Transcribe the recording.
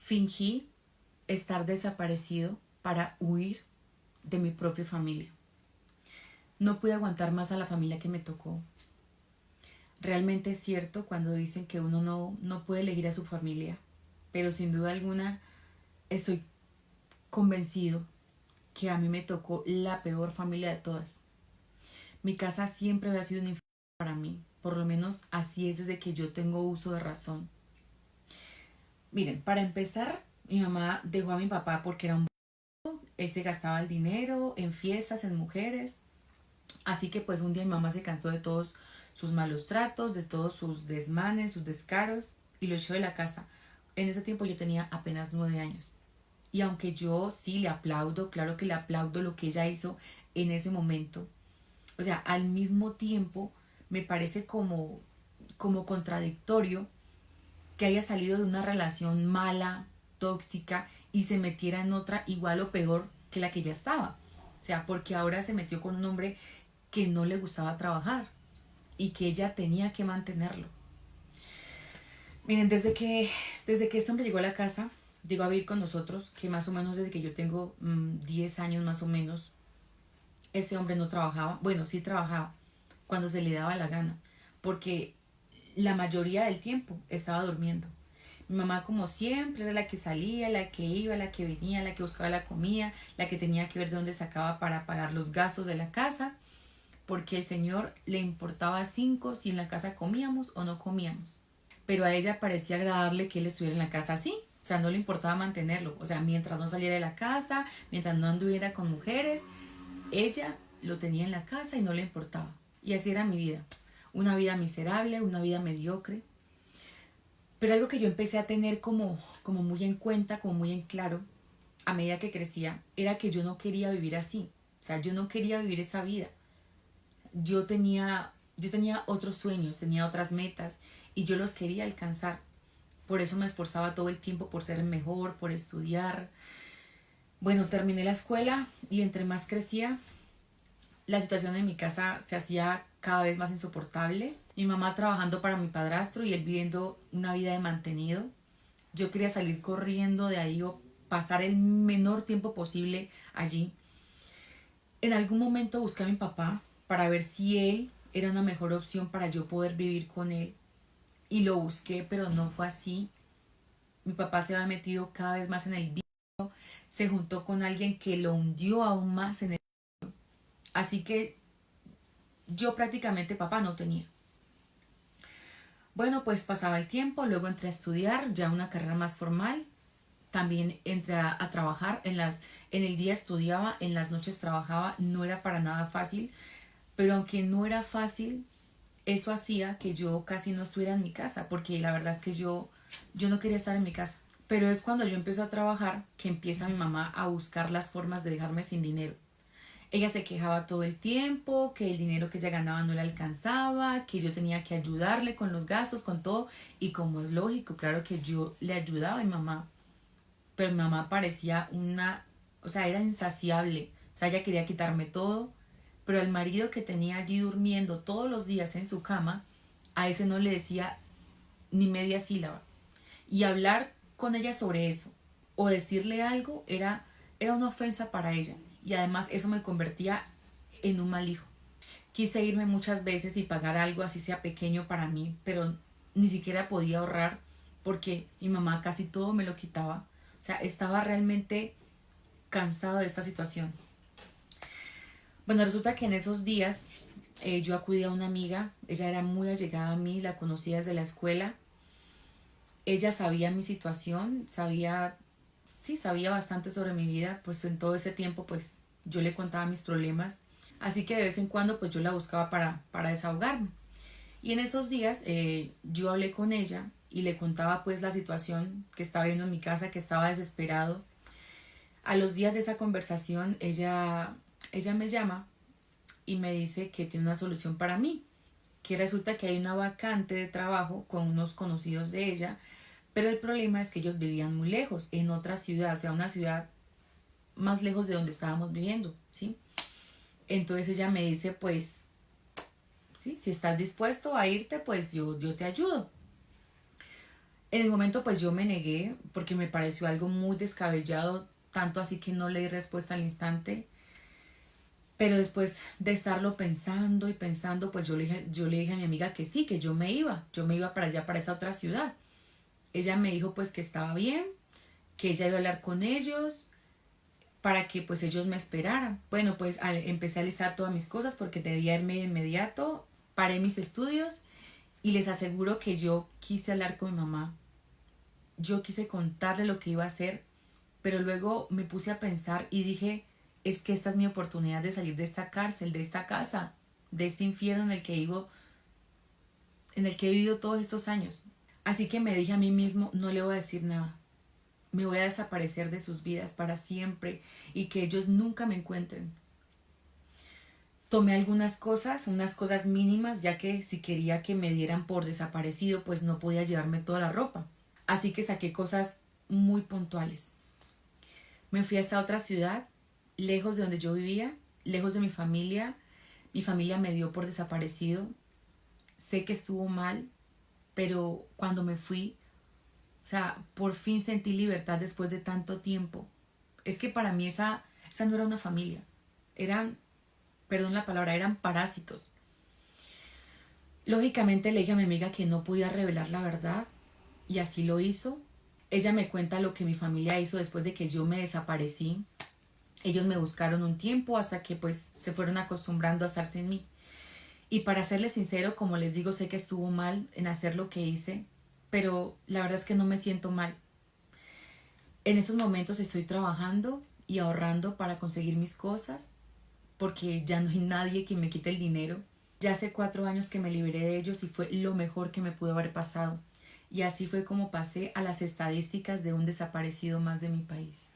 Fingí estar desaparecido para huir de mi propia familia. No pude aguantar más a la familia que me tocó. Realmente es cierto cuando dicen que uno no puede elegir a su familia, pero sin duda alguna estoy convencido que a mí me tocó la peor familia de todas. Mi casa siempre había sido un infierno para mí, por lo menos así es desde que yo tengo uso de razón. Miren, para empezar, mi mamá dejó a mi papá porque era un... Él se gastaba el dinero en fiestas, en mujeres. Así que pues un día mi mamá se cansó de todos sus malos tratos, de todos sus desmanes, sus descaros y lo echó de la casa. En ese tiempo yo tenía apenas 9 años. Y aunque yo sí le aplaudo, claro que le aplaudo lo que ella hizo en ese momento. O sea, al mismo tiempo me parece como contradictorio que haya salido de una relación mala, tóxica y se metiera en otra igual o peor que la que ya estaba. O sea, porque ahora se metió con un hombre que no le gustaba trabajar y que ella tenía que mantenerlo. Miren, desde que este hombre llegó a la casa, llegó a vivir con nosotros, que más o menos desde que yo tengo 10 años más o menos, ese hombre no trabajaba. Bueno, sí trabajaba cuando se le daba la gana, porque la mayoría del tiempo estaba durmiendo. Mi mamá, como siempre, era la que salía, la que iba, la que venía, la que buscaba la comida, la que tenía que ver de dónde sacaba para pagar los gastos de la casa, porque el señor le importaba cinco si en la casa comíamos o no comíamos. Pero a ella parecía agradarle que él estuviera en la casa así. O sea, no le importaba mantenerlo. O sea, mientras no saliera de la casa, mientras no anduviera con mujeres, ella lo tenía en la casa y no le importaba. Y así era mi vida. Una vida miserable, una vida mediocre. Pero algo que yo empecé a tener como muy en cuenta, como muy en claro, a medida que crecía, era que yo no quería vivir así. O sea, yo no quería vivir esa vida. Yo tenía otros sueños, tenía otras metas y yo los quería alcanzar. Por eso me esforzaba todo el tiempo por ser mejor, por estudiar. Bueno, terminé la escuela y entre más crecía, la situación en mi casa se hacía cada vez más insoportable. Mi mamá trabajando para mi padrastro y él viviendo una vida de mantenido. Yo quería salir corriendo de ahí o pasar el menor tiempo posible allí. En algún momento busqué a mi papá para ver si él era una mejor opción para yo poder vivir con él. Y lo busqué, pero no fue así. Mi papá se había metido cada vez más en el vicio, se juntó con alguien que lo hundió aún más en el... Así que yo prácticamente papá no tenía. Bueno, pues pasaba el tiempo, luego entré a estudiar ya una carrera más formal. También entré a trabajar, en el día estudiaba, en las noches trabajaba, no era para nada fácil, pero aunque no era fácil, eso hacía que yo casi no estuviera en mi casa, porque la verdad es que yo no quería estar en mi casa. Pero es cuando yo empiezo a trabajar que empieza mi mamá a buscar las formas de dejarme sin dinero. Ella se quejaba todo el tiempo, que el dinero que ella ganaba no le alcanzaba, que yo tenía que ayudarle con los gastos, con todo. Y como es lógico, claro que yo le ayudaba a mi mamá, pero mi mamá parecía o sea, era insaciable. O sea, ella quería quitarme todo, pero el marido que tenía allí durmiendo todos los días en su cama, a ese no le decía ni media sílaba. Y hablar con ella sobre eso o decirle algo era una ofensa para ella. Y además eso me convertía en un mal hijo. Quise irme muchas veces y pagar algo así sea pequeño para mí, pero ni siquiera podía ahorrar porque mi mamá casi todo me lo quitaba. O sea, estaba realmente cansado de esta situación. Bueno, resulta que en esos días yo acudí a una amiga, ella era muy allegada a mí, la conocía desde la escuela. Ella sabía mi situación, sí, sabía bastante sobre mi vida, pues en todo ese tiempo pues yo le contaba mis problemas. Así que de vez en cuando pues yo la buscaba para desahogarme. Y en esos días yo hablé con ella y le contaba pues la situación que estaba viendo en mi casa, que estaba desesperado. A los días de esa conversación ella me llama y me dice que tiene una solución para mí, que resulta que hay una vacante de trabajo con unos conocidos de ella, pero el problema es que ellos vivían muy lejos, en otra ciudad, o sea, una ciudad más lejos de donde estábamos viviendo, ¿sí? Entonces ella me dice, pues, ¿sí? Si estás dispuesto a irte, pues yo te ayudo. En el momento pues yo me negué porque me pareció algo muy descabellado, tanto así que no le di respuesta al instante. Pero después de estarlo pensando y pensando, pues yo le dije a mi amiga que sí, que yo me iba para allá, para esa otra ciudad. Ella me dijo pues que estaba bien, que ella iba a hablar con ellos para que pues ellos me esperaran. Bueno, pues empecé a alistar todas mis cosas porque debía irme de inmediato, paré mis estudios y les aseguro que yo quise hablar con mi mamá. Yo quise contarle lo que iba a hacer, pero luego me puse a pensar y dije, es que esta es mi oportunidad de salir de esta cárcel, de esta casa, de este infierno en el que he vivido todos estos años. Así que me dije a mí mismo, no le voy a decir nada. Me voy a desaparecer de sus vidas para siempre y que ellos nunca me encuentren. Tomé algunas cosas, unas cosas mínimas, ya que si quería que me dieran por desaparecido, pues no podía llevarme toda la ropa. Así que saqué cosas muy puntuales. Me fui a esta otra ciudad, lejos de donde yo vivía, lejos de mi familia. Mi familia me dio por desaparecido. Sé que estuvo mal, pero cuando me fui, o sea, por fin sentí libertad después de tanto tiempo. Es que para mí esa no era una familia. Eran, perdón la palabra, eran parásitos. Lógicamente le dije a mi amiga que no podía revelar la verdad y así lo hizo. Ella me cuenta lo que mi familia hizo después de que yo me desaparecí. Ellos me buscaron un tiempo hasta que pues se fueron acostumbrando a estar sin mí. Y para serles sincero, como les digo, sé que estuvo mal en hacer lo que hice, pero la verdad es que no me siento mal. En esos momentos estoy trabajando y ahorrando para conseguir mis cosas, porque ya no hay nadie que me quite el dinero. Ya hace 4 años que me liberé de ellos y fue lo mejor que me pudo haber pasado. Y así fue como pasé a las estadísticas de un desaparecido más de mi país.